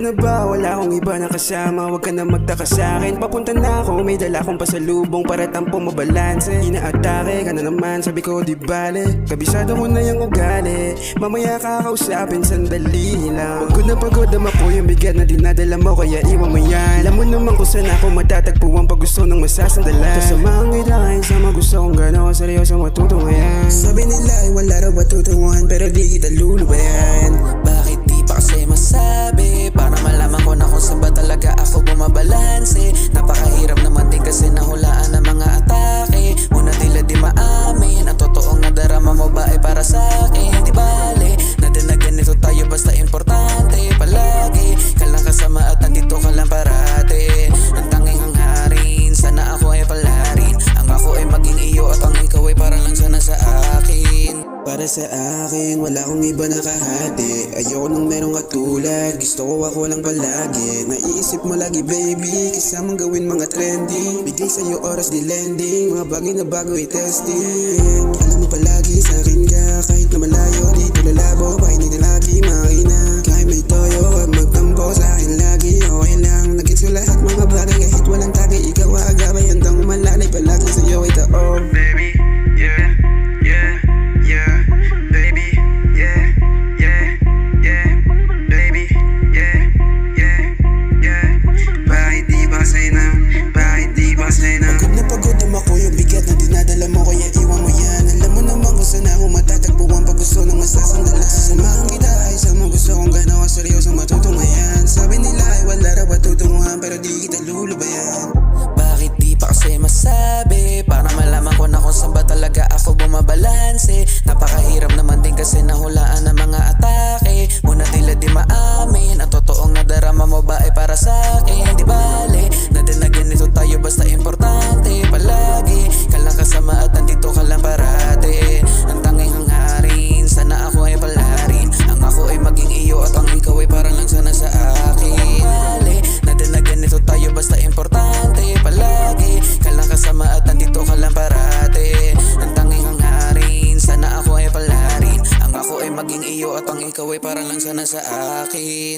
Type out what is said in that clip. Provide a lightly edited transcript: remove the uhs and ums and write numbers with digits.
ka na ba? Wala akong iba na kasama. Huwag ka na magtaka sa'kin. Papunta na ako, may dala akong pasalubong para tampong mabalanse. Inaatake ka na naman, sabi ko di bale. Kabisado ko na yung ugali. Mamaya kakausapin, sandali lang. Pagod na pagod naman ko yung bigat na dinadala mo, kaya iwan mo yan. Alam mo naman kung saan ako matatagpuan pag gusto ng masasandalan. Kasama ang idahin sa mga gusto kong gano'n, seryoso matutungayan. Sabi nila ay wala raw matutunguhan, pero di kita lulubayan. Bakit di pa kasi masabi? Para malaman ko na kung saan ba talaga ako bumabalanse. Napakahirap naman din kasi nahulaan ng mga atake. Una tila di maamin, ang totoong nadarama mo ba ay para sa akin? Di bale, natin na ganito tayo basta importante. Palagi ka lang kasama at nandito ka lang parate. Ang tanging hangharin, sana ako ay palarin. Ang ako ay maging iyo at ang ikaw ay para lang sana sa akin. Para sa akin, wala akong iba na kahati. Ayoko nang merong katulad, gusto ko ako lang palagi. Naiisip mo lagi baby, kasamang gawin mga trending. Bigay sa'yo oras di lending, mga bagay na bago i-testing. Alam mo palagi sa akin ka, kahit na malayo dito lalabo. Pakinig na lagi, makina, kahit may toyo, wag magtampo sa akin lagi. Okay lang, nagits ko lahat mga bagay kahit walang tagay. Ikaw agabay, handang umalalay palagi sa'yo ay taong. Baby, yeah, yeah, yeah. Baby, yeah, yeah, yeah. Baby, yeah, yeah, yeah. Bakit di ba sa'yo na? Bakit di ba sa'yo na? Pagod na pagod naman ko yung bigat na dinadala mo, kaya iwan mo yan. Alam mo naman kung saan ako matatagpuan pag gusto ng masasandalan. Sasamahan kita ay sa mga gusto kong ganawa, seryoso matutungayan. Sabi nila ay wala raw matutunguhan, pero di kita lulubayan. Bakit di pa kasi masabi? Para malaman ko na kung saan ba talaga ako bumabalanse. Napakahirap naman din kasi nahulaan ng mga atake. Muna tila di maamin, ang totoong nadarama mo ba ay para sa akin? Di bale, natin na ganito tayo basta importante. Palagi ka lang kasama at nandito ka lang parate. Ang tanging hangharin, sana ako ay palarin. Ang ako ay maging iyo at ang ikaw ay para lang sana sa akin. Bale, natin na ganito tayo basta importante. Palagi ka lang kasama at nandito ka lang parate. Ang tanging hangharin, sana ako ay palarin. Ang ako ay maging iyo at ang ikaw ay para lang sana sa akin.